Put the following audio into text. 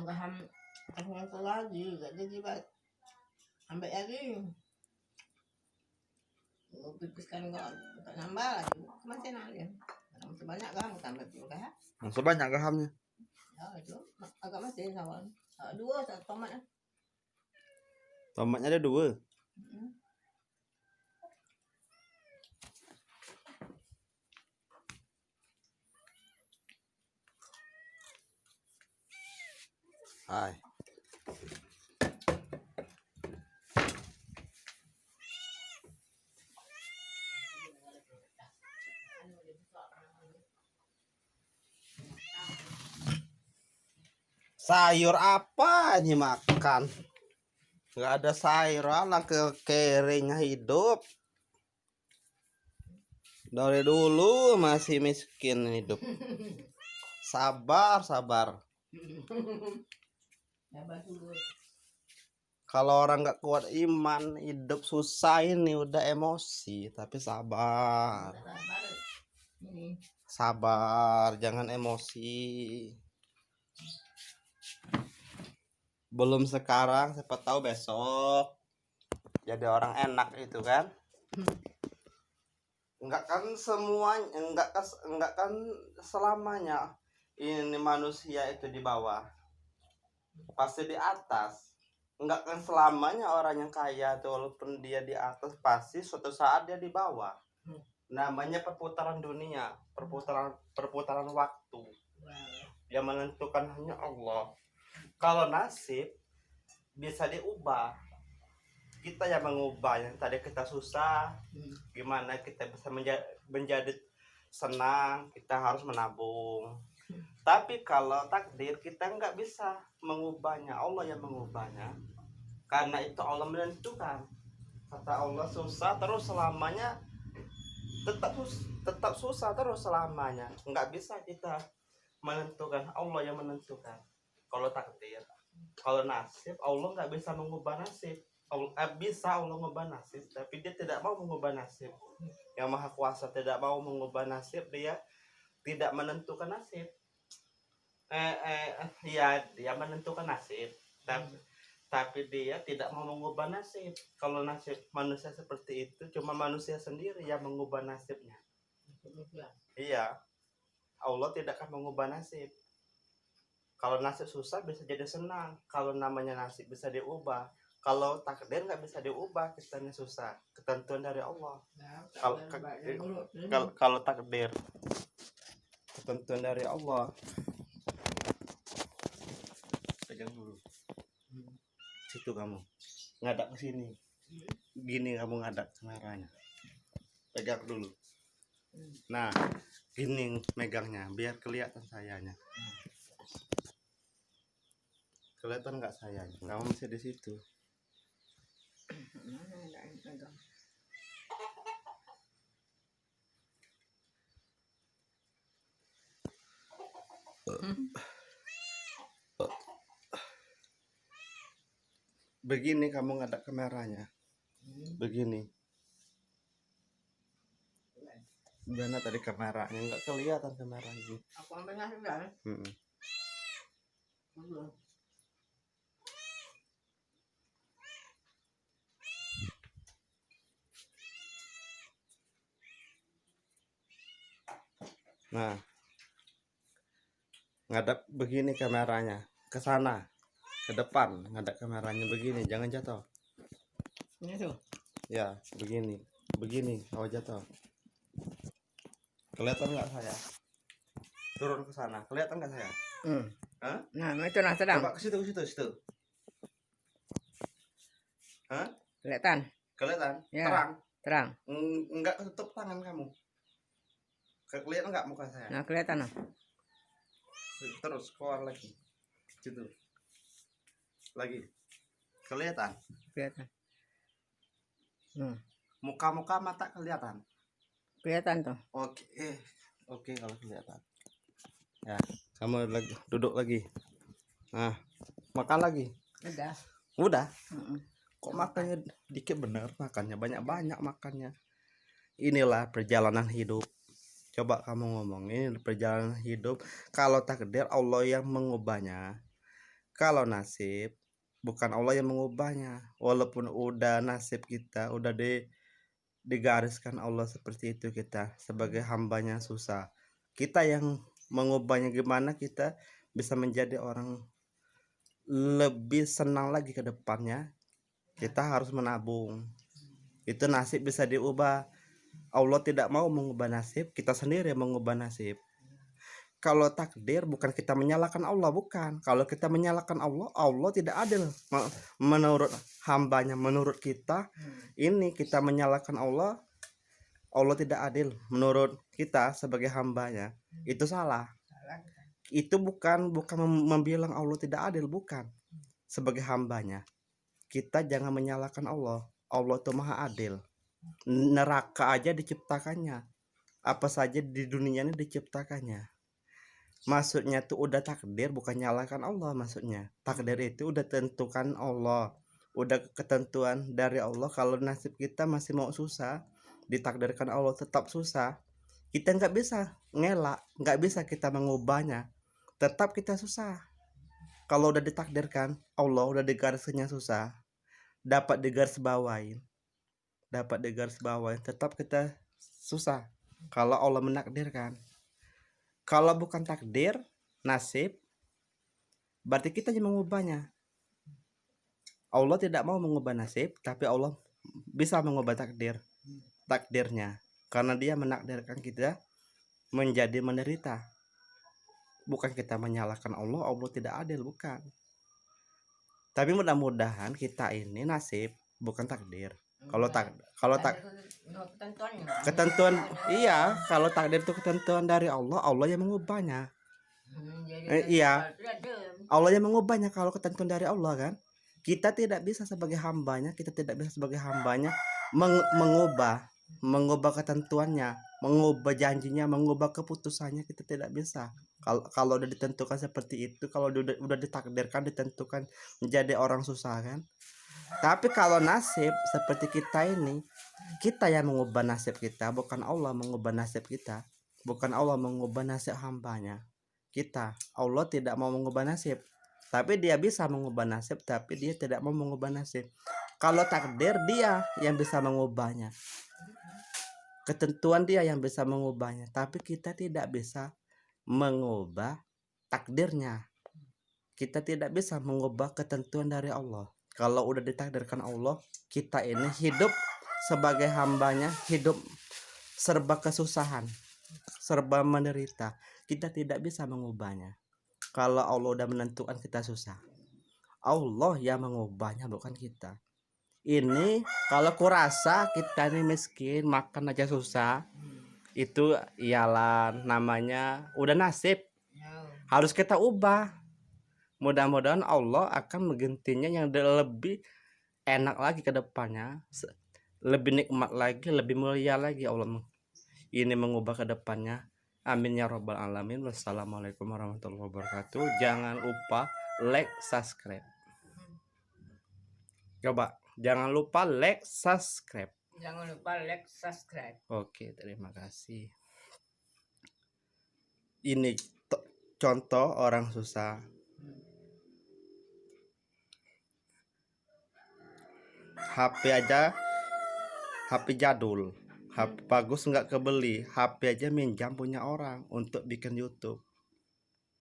Nanggahan aku lagi, gak jadi bat. Ambek lagi. Pipiskan kok, tak nambah lagi. Masih nanya. Masih banyak kan, tambah juga. Masih banyak gahamnya. Ya itu, agak masih sama. Dua satu tomat. Tomatnya ada 2. Hai. Sayur apa ini makan? Nggak ada sayur, alah keringnya hidup. Dari dulu masih miskin hidup. Sabar. Kalau orang nggak kuat iman, hidup susah ini udah emosi, tapi sabar. Sabar, jangan emosi. Belum sekarang, siapa tahu besok jadi orang enak itu kan. Enggak kan semuanya, enggak kan selamanya ini manusia itu di bawah, pasti di atas. Enggak kan selamanya orang yang kaya tuh walaupun dia di atas pasti suatu saat dia di bawah. Namanya perputaran dunia, perputaran waktu. Yang menentukan hanya Allah. Kalau nasib bisa diubah, kita yang mengubah. Yang tadi kita susah, gimana kita bisa menjadi senang, kita harus menabung. Tapi kalau takdir kita nggak bisa mengubahnya, Allah yang mengubahnya. Karena itu Allah menentukan. Kata Allah susah terus selamanya, tetap susah terus selamanya. Nggak bisa kita menentukan, Allah yang menentukan. Kalau takdir, kalau nasib, Allah nggak bisa mengubah nasib. Bisa Allah mengubah nasib, tapi dia tidak mau mengubah nasib. Yang Maha Kuasa tidak mau mengubah nasib, dia tidak menentukan nasib. Ya dia menentukan nasib, tapi dia tidak mau mengubah nasib. Kalau nasib manusia seperti itu, cuma manusia sendiri yang mengubah nasibnya. Iya, Allah tidak akan mengubah nasib. Kalau nasib susah bisa jadi senang. Kalau namanya nasib bisa diubah. Kalau takdir nggak bisa diubah, kitanya susah. Ketentuan dari Allah. Kalau takdir, ketentuan dari Allah. Pegang dulu. Situ kamu ngadap ke sini. Gini kamu ngadap kameranya. Pegang dulu. Nah, gini megangnya biar kelihatan sayanya. Kelihatan nggak sayanya? Kamu masih di situ. Begini kamu ngadap kameranya. Begini. Mana tadi kameranya? Nggak kelihatan kameranya. Aku ambil nasi kan? Nah, ngadap begini kameranya ke sana, ke depan, ngadap kameranya begini, jangan jatuh. Ini tuh. Ya, begini, kalau jatuh. Kelihatan nggak saya? Turun ke sana, kelihatan nggak saya? Hah? Nah, itu nah sedang. Coba ke situ. Hah? Kelihatan. Ya. Terang. Enggak ketutup tangan kamu. Kelihatan nggak muka saya? Nah, kelihatan nah. Terus keluar lagi. Situ. Lagi. Kelihatan. Muka mata kelihatan. Kelihatan tuh. Oke kalau kelihatan. Ya, kamu lagi duduk lagi. Nah, makan lagi. Udah. Kok makannya dikit bener, makannya banyak makannya. Inilah perjalanan hidup. Coba kamu ngomong, ini perjalanan hidup. Kalau takdir Allah yang mengubahnya. Kalau nasib bukan Allah yang mengubahnya. Walaupun udah nasib kita udah digariskan Allah seperti itu, kita sebagai hambanya susah. Kita yang mengubahnya gimana kita bisa menjadi orang lebih senang lagi ke depannya. Kita harus menabung. Itu nasib bisa diubah. Allah tidak mau mengubah nasib, kita sendiri yang mengubah nasib. Kalau takdir bukan kita menyalahkan Allah, bukan. Kalau kita menyalahkan Allah, Allah tidak adil menurut hambanya. Menurut kita ini kita menyalahkan Allah, Allah tidak adil menurut kita sebagai hambanya. Itu salah. Itu bukan membilang Allah tidak adil, bukan. Sebagai hambanya kita jangan menyalahkan Allah. Allah itu maha adil. Neraka aja diciptakannya, apa saja di dunia ini diciptakannya. Maksudnya tuh udah takdir, bukan nyalakan Allah. Maksudnya takdir itu udah tentukan Allah, udah ketentuan dari Allah. Kalau nasib kita masih mau susah, ditakdirkan Allah tetap susah, kita nggak bisa ngelak, nggak bisa kita mengubahnya, tetap kita susah. Kalau udah ditakdirkan Allah, udah digarisnya susah, dapat digarisbawain, tetap kita susah kalau Allah menakdirkan. Kalau bukan takdir, nasib, berarti kita yang mengubahnya. Allah tidak mau mengubah nasib, tapi Allah bisa mengubah takdirnya, karena Dia menakdirkan kita menjadi menderita. Bukan kita menyalahkan Allah, Allah tidak adil, bukan. Tapi mudah-mudahan kita ini nasib, bukan takdir. Kalau ketentuan, iya, kalau takdir itu ketentuan dari Allah, Allah yang mengubahnya. Iya, Allah yang mengubahnya. Kalau ketentuan dari Allah kan, kita tidak bisa sebagai hambanya, mengubah ketentuannya, mengubah janjinya, mengubah keputusannya. Kita tidak bisa. Kalau udah ditentukan seperti itu, kalau udah ditakdirkan, ditentukan menjadi orang susah kan. Tapi kalau nasib seperti kita ini, kita yang mengubah nasib kita, bukan Allah mengubah nasib kita, bukan Allah mengubah nasib hambanya. Allah tidak mau mengubah nasib, tapi Dia bisa mengubah nasib, tapi Dia tidak mau mengubah nasib. Kalau takdir, Dia yang bisa mengubahnya, ketentuan Dia yang bisa mengubahnya, tapi kita tidak bisa mengubah takdirnya. Kita tidak bisa mengubah ketentuan dari Allah. Kalau udah ditakdirkan Allah, kita ini hidup sebagai hambanya, hidup serba kesusahan, serba menderita. Kita tidak bisa mengubahnya. Kalau Allah udah menentukan kita susah, Allah yang mengubahnya, bukan kita. Ini kalau kurasa kita ini miskin, makan aja susah, itu ialah namanya udah nasib, harus kita ubah. Mudah-mudahan Allah akan menggantinya yang lebih enak lagi ke depannya, lebih nikmat lagi, lebih mulia lagi. Allah ini mengubah ke depannya. Amin ya robbal alamin. Wassalamualaikum warahmatullahi wabarakatuh. Jangan lupa like, subscribe. Coba jangan lupa like, subscribe. Oke, terima kasih. Ini contoh orang susah. HP aja, HP jadul, HP bagus nggak kebeli, HP aja minjam punya orang untuk bikin YouTube.